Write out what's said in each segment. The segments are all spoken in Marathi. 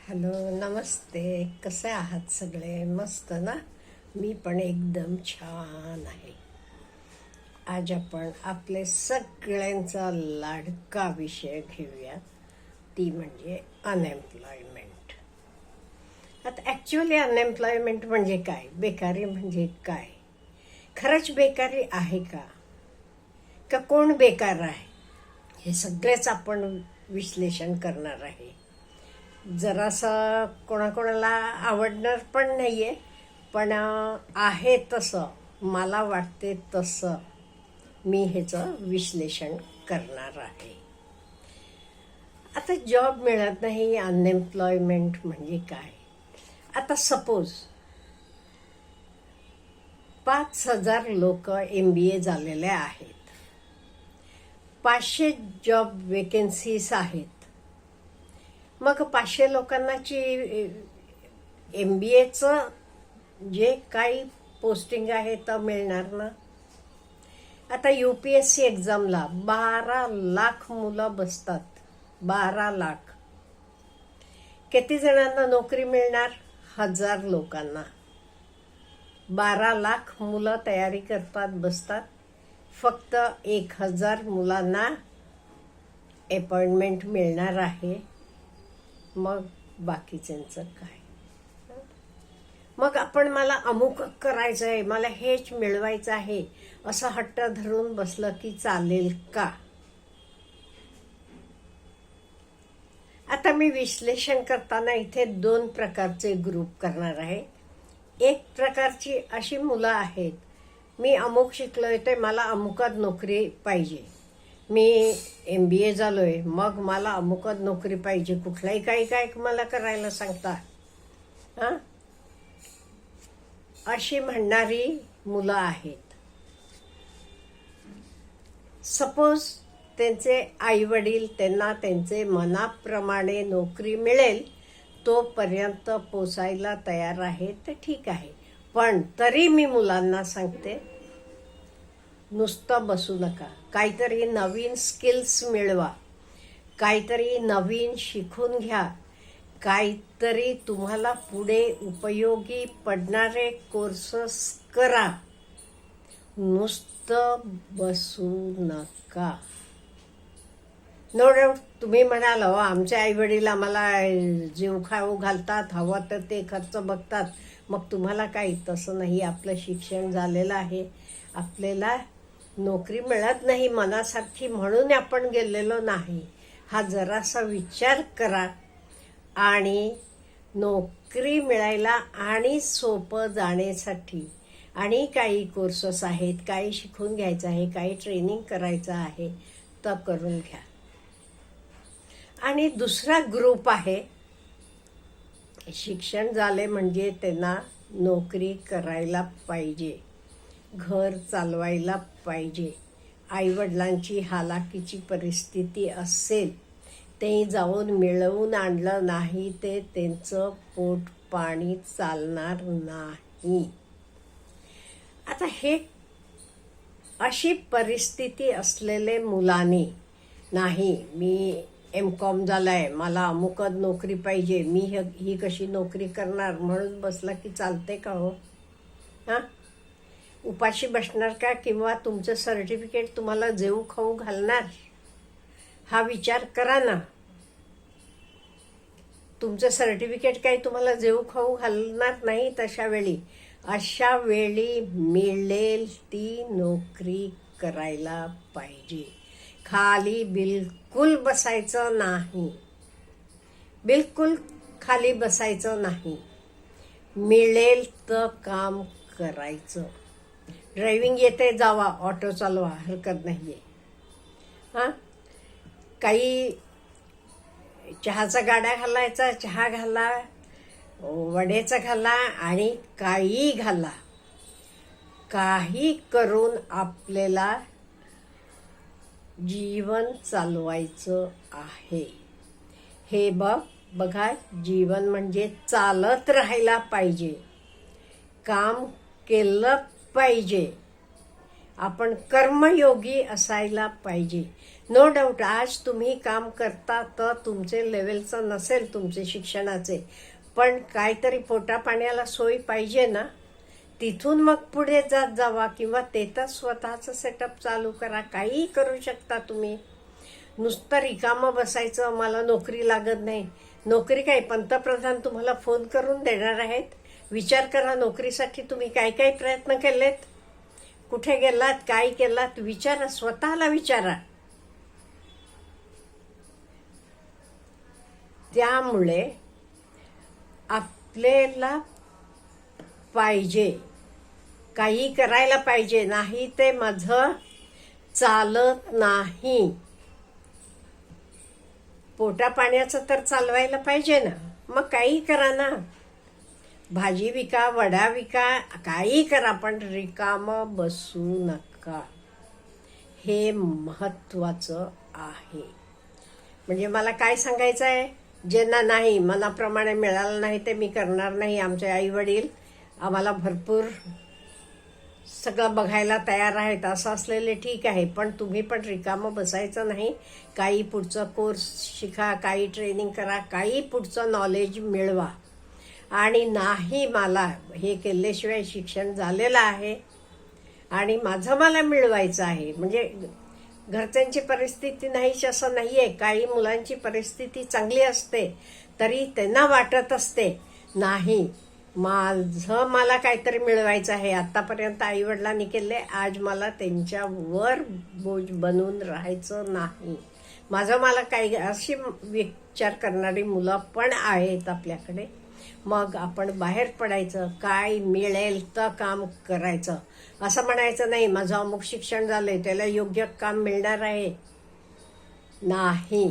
हॅलो, नमस्ते. कसे आहात सगळे? मस्त ना? मी पण एकदम छान आहे. आज आपण आपले सगळ्यांचा लाडका विषय घेऊया, ती म्हणजे अनएम्प्लॉयमेंट. आता ॲक्च्युअली अनएम्प्लॉयमेंट म्हणजे काय? बेकारी म्हणजे काय? खरंच बेकारी आहे का? का कोण बेकार आहे? हे सगळेच आपण विश्लेषण करणार आहे. जरासं कोणाकोणाला आवडणार पण नाहीये, पण आहे तसं, मला वाटते तसं मी ह्याचं विश्लेषण करणार आहे. आता जॉब मिळत नाही, अनएम्प्लॉयमेंट म्हणजे काय? आता सपोज 5,000 लोक MBA झालेले आहेत, 500 जॉब वेकेन्सीज आहेत. मग 500 लोकांनाची MBAचं जे काही पोस्टिंग आहे तर मिळणार ना. आता UPSC एक्झामला 12 लाख मुलं बसतात. 12 लाख. किती जणांना नोकरी मिळणार? 1,000 लोकांना. 12 लाख मुलं तयारी करतात, बसतात. फक्त 1,000 मुलांना अपॉइंटमेंट मिळणार आहे. मग बाकीच्यांचं काय? मग आपण मला अमुक करायचं आहे, मला हेच मिळवायचं आहे, असं हट्ट धरून बसलं की चालेल का? आता मी विश्लेषण करताना इथे 2 प्रकारचे ग्रुप करणार आहे. एक प्रकारची अशी मुलं आहेत, मी अमुक शिकलोय ते मला अमुकात नोकरी पाहिजे, मी MBA झालोय मग मला अमुकत नोकरी पाहिजे, कुठलाही काही काय मला करायला सांगता, हां, अशी म्हणणारी मुलं आहेत. सपोज त्यांचे आई वडील त्यांना त्यांचे मनाप्रमाणे नोकरी मिळेल तोपर्यंत पोसायला तयार आहे, तर ठीक आहे. पण तरी मी मुलांना सांगते, नुसतं बसू नका, काहीतरी नवीन स्किल्स मिळवा, काहीतरी नवीन शिकून घ्या, काहीतरी तुम्हाला पुढे उपयोगी पडणारे कोर्सेस करा. नुसतं बसू नका. नो डाऊट तुम्ही म्हणाल, हो आमचे आई वडील आम्हाला जीव खाऊ घालतात, हवं तर ते खर्च बघतात, मग तुम्हाला काही. तसं नाही. आपलं शिक्षण झालेलं आहे, आपल्याला नोकरी मिळत नाही मनासारखी म्हणून आपण गेलेलो नाही. हा जरासा विचार करा आणि नोकरी मिळायला आणि सोपं जाण्यासाठी आणि काही कोर्सेस आहेत, काही शिकून घ्यायचं आहे, काही ट्रेनिंग करायचं आहे तर करून घ्या. आणि दुसरा ग्रुप आहे, शिक्षण झाले म्हणजे त्यांना नोकरी करायला पाहिजे, घर चालवायला पाहिजे, आईवडिलांची हालाकीची परिस्थिती असेल, ते जाऊन मिळवून आणलं नाही ते त्यांचं पोट पाणी चालणार नाही. आता हे अशी परिस्थिती असलेले मुलांनी, नाही मी MCOM झालाय, मला अमुकच नोकरी पाहिजे, मी ही कशी नोकरी करणार म्हणून बसला की चालते का हो? हां, उपाशी बसणार का? किंवा तुमचं सर्टिफिकेट तुम्हाला जेऊ खाऊ घालणार? हा विचार करा ना. तुमचं सर्टिफिकेट काही तुम्हाला जेऊ खाऊ घालणार नाही. अशा वेळी मिळेल ती नोकरी करायला पाहिजे. खाली बिलकुल बसायचं नाही, बिलकुल खाली बसायचं नाही. मिळेल तर काम करायचं. ड्रायव्हिंग येते, जावा, ऑटो चालवा, हरकत नाहीये. हां, काही चहाचा गाड्या घालायचा, चहा घाला, वड्याचा घाला आणि काही घाला, काही करून आपल्याला जीवन चालवायचं आहे. हे बघा, जीवन म्हणजे चालत राहायला पाहिजे, काम केलं पाहिजे, आपण कर्मयोगी असायला पाहिजे. नो डाऊट आज तुम्ही काम करता तर तुमचे लेवलचं नसेल तुमचे शिक्षणाचे, पण काहीतरी पोटा पाण्याला सोय पाहिजे ना. तिथून मग पुढे जात जावा किंवा तेथंच स्वतःचं सेटअप चालू करा. काहीही करू शकता तुम्ही. नुसतं रिकामं बसायचं मला नोकरी लागत नाही. नोकरी काय पंतप्रधान तुम्हाला फोन करून देणार आहेत? विचार करा नोकरीसाठी तुम्ही काय काय प्रयत्न केलेत, कुठे गेलात, काय केलात, विचारा, स्वतःला विचारा. त्यामुळे आपल्याला पाहिजे काही करायला पाहिजे, नाही ते माझं चालत नाही. पोटा पाण्याचं तर चालवायला पाहिजे ना. मग काही करा ना, भाजी विका, वडा विका, काही करा, पण रिकामं बसू नका. हे महत्वाचं आहे. म्हणजे मला काय सांगायचं आहे, ज्यांना नाही मनाप्रमाणे मिळालं नाही ते मी करणार नाही. आमचे आई वडील आम्हाला भरपूर सगळं बघायला तयार आहेत असं असलेले ठीक आहे, पण तुम्ही पण रिकामं बसायचं नाही. काही पुढचं कोर्स शिका, काही ट्रेनिंग करा, काही पुढचं नॉलेज मिळवा. आणि नाही मला हे केल्याशिवाय शिक्षण झालेलं आहे आणि माझं मला मिळवायचं आहे, म्हणजे घरच्यांची परिस्थिती नाहीच असं नाहीये. काही मुलांची परिस्थिती चांगली असते तरी त्यांना वाटत असते नाही माझं मला काहीतरी मिळवायचं आहे. आतापर्यंत आई वडिलांनी केले, आज मला त्यांच्यावर बोज बनून राहायचं नाही. माझं मला काही अशी विचार करणारी मुलं पण आहेत आपल्याकडे. मग आपण बाहेर पडायचं, काय मिळेल तर काम करायचं. असं म्हणायचं नाही माझं अमुक शिक्षण झालंय त्याला योग्य काम मिळणार आहे. नाही,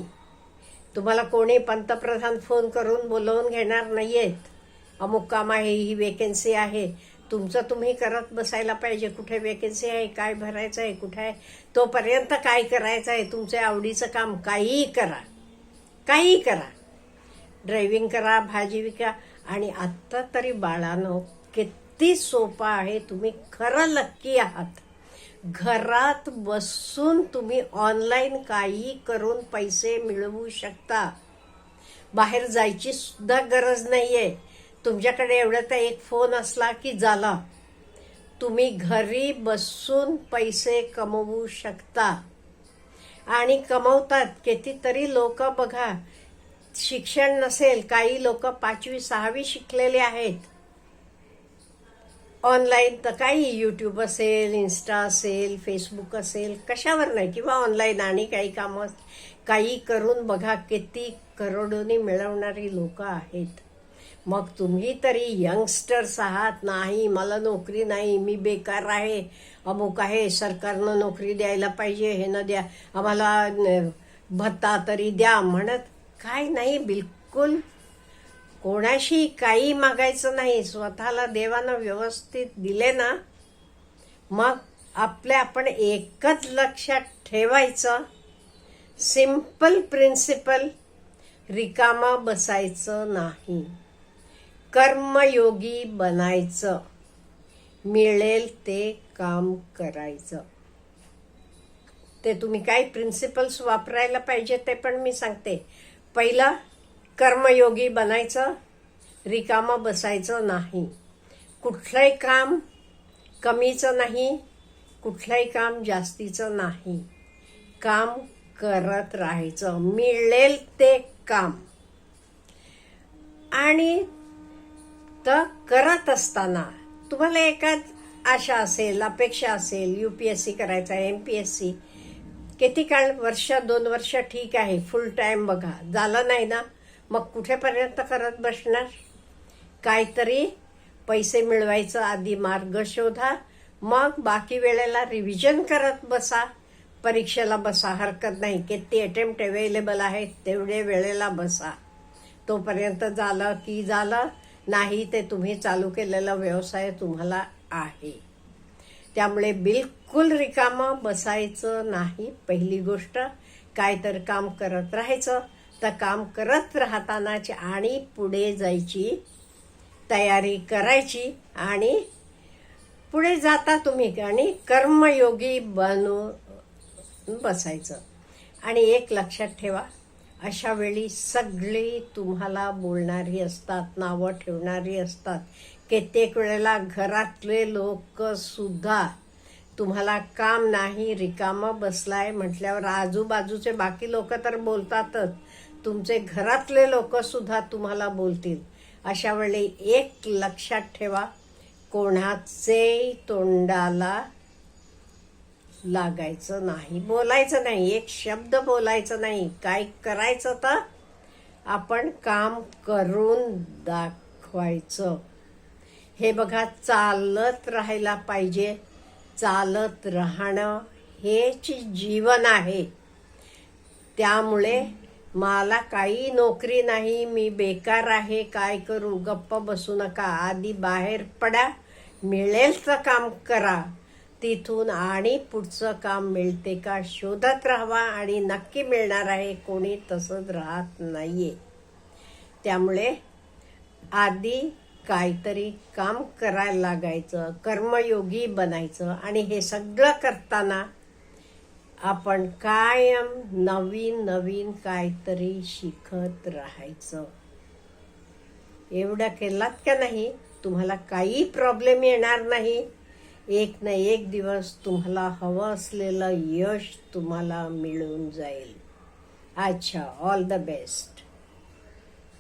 तुम्हाला कोणी पंतप्रधान फोन करून बोलवून घेणार नाहीयेत. अमुक काम आहे, ही वेकेन्सी आहे, तुमचं तुम्ही करत बसायला पाहिजे. कुठे वेकेन्सी आहे, काय भरायचं आहे, कुठे आहे, तोपर्यंत काय करायचं आहे, तुमचे आवडीचं काम काहीही करा, काहीही करा. ड्रायव्हिंग करा, भाजी विका. आणि आत्ता तरी बाळांनो किती सोपं आहे. तुम्ही खरं लक्की आहात. घरात बसून तुम्ही ऑनलाईन काही करून पैसे मिळवू शकता. बाहेर जायची सुद्धा गरज नाहीये. तुमच्याकडे एवढा तर एक फोन असला की झाला, तुम्ही घरी बसून पैसे कमवू शकता. आणि कमवतात कितीतरी लोक बघा. शिक्षण नसेल, काही लोक 5वी 6वी शिकलेले आहेत. ऑनलाईन तर काही यूट्यूब असेल, इन्स्टा असेल, फेसबुक असेल, कशावर नाही, किंवा ऑनलाईन आणि काही कामं काही करून बघा किती करोडोनी मिळवणारी लोक आहेत. मग तुम्ही तरी यंगस्टर्स आहात. नाही मला नोकरी नाही, मी बेकार आहे, अमुक आहे, सरकारनं नोकरी द्यायला पाहिजे, हे न द्या आम्हाला भत्ता तरी द्या म्हणत काय नाही. बिलकुल कोणाशी काही मागायचं नाही. स्वतःला देवानं व्यवस्थित दिले ना, मग आपण एकच लक्षात ठेवायचं, सिंपल प्रिन्सिपल, रिकामा बसायचं नाही, कर्मयोगी बनायचं, मिळेल ते काम करायचं. ते तुम्ही काय प्रिन्सिपल्स वापरायला पाहिजे ते पण मी सांगते. पहिलं कर्मयोगी बनायचं, रिकामं बसायचं नाही. कुठलंही काम कमीचं नाही, कुठलंही काम जास्तीचं नाही. काम करत राहायचं, मिळेल ते काम. आणि तर करत असताना तुम्हाला एकाच आशा असेल, अपेक्षा असेल, UPSC करायचं आहे, MPSC, किती काळ, वर्ष 2 वर्ष ठीक आहे, फुल टाइम बघा, झालं नाही ना, मग कुठेपर्यंत करत बसणार. काहीतरी पैसे मिळवायचं आधी मार्ग शोधा, मग बाकी वेळेला रिव्हिजन करत बसा, परीक्षेला बसा, हरकत नाही. किती अटेम्प्ट अवेलेबल आहेत तेवढे वेळेला बसा. तोपर्यंत झालं की झालं, नाही ते तुम्ही चालू केलेला व्यवसाय तुम्हाला आहे. त्यामुळे बिलकुल रिकामं बसायचं नाही. पहिली गोष्ट, काय तर काम करत राहायचं. तर काम करत राहतानाच आणि पुढे जायची तयारी करायची आणि पुढे जाता तुम्ही आणि कर्मयोगी बनून बसायचं. आणि एक लक्षात ठेवा, अशा वेळी सगळी तुम्हाला बोलणारी असतात, नावं ठेवणारी असतात. कित्येक वेळेला घरातले लोक सुद्धा तुम्हाला काम नाही, रिकामं बसलाय म्हटल्यावर आजूबाजूचे बाकी लोक तर बोलतातच, तुमचे घरातले लोक सुद्धा तुम्हाला बोलतील. अशा वेळी एक लक्षात ठेवा, कोणाचे तोंडाला लागायचं नाही, बोलायचं नाही, एक शब्द बोलायचं नाही. काय करायचं तर आपण काम करून दाखवायचं. हे बघा, चालत राहायला पाहिजे. चालत राहणं हेच जीवन आहे. त्यामुळे मला काही नोकरी नाही, मी बेकार आहे, काय करू, गप्प बसू नका. आधी बाहेर पडा, मिळेल तर काम करा. तिथून आणि पुढचं काम मिळते का शोधत राहावा, आणि नक्की मिळणार आहे. कोणी तसंच राहत नाहीये. त्यामुळे आधी काहीतरी काम करायला लागायचं, कर्मयोगी बनायचं. आणि हे सगळं करताना आपण कायम नवीन नवीन काहीतरी शिकत राहायचं. एवढं केलात का नाही, तुम्हाला काही प्रॉब्लेम येणार नाही. एक ना एक दिवस तुम्हाला हवं असलेलं यश तुम्हाला मिळून जाईल. अच्छा, ऑल द बेस्ट.